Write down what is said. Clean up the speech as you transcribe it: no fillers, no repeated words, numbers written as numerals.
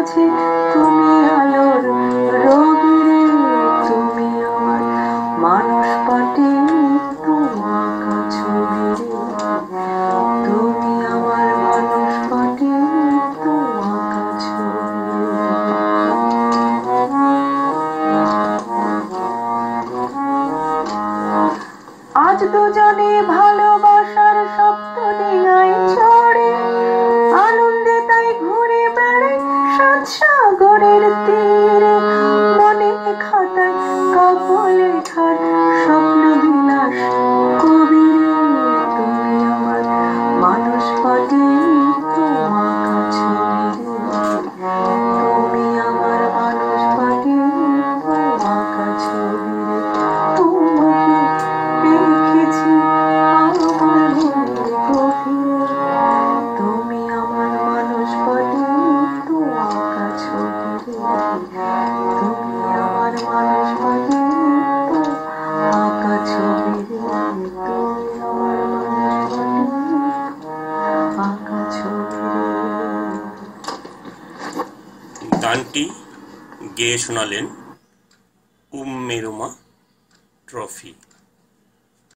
মাঝে তুমি আলোর রবিরে, তুমি আমার মানুষ পাটে তো আঁকা ছবি রে, তুমি আমার মানুষ পাটে তো আঁকা ছবি রে। আজ দুজনে ভালোবাসার শব্দ ডিঙায় চড়ে, আনন্দে তাই ঘুরে বেড়াই সাত সাগরের তীরে, মনে খাতায় কাব্য লেখার স্বপ্ন বিলাস কবিরে, তুমি আমার মানুষ পাটে তো আঁকা ছবি রে, তুমি আমার মানুষ পাটে তো আঁকা ছবি রে। তোমাকে দেখেছি আমার মনের গভীরে, তুমি আমার মানুষ পাটে তো আঁকা ছবি রে, তুমি আমার মানুষ পাটে তো আঁকা ছবি রে, তুমি আমার মানুষ পাটে আঁকা ছবি রে। গানটি গেয়ে শোনালেন রুমা ট্রফি।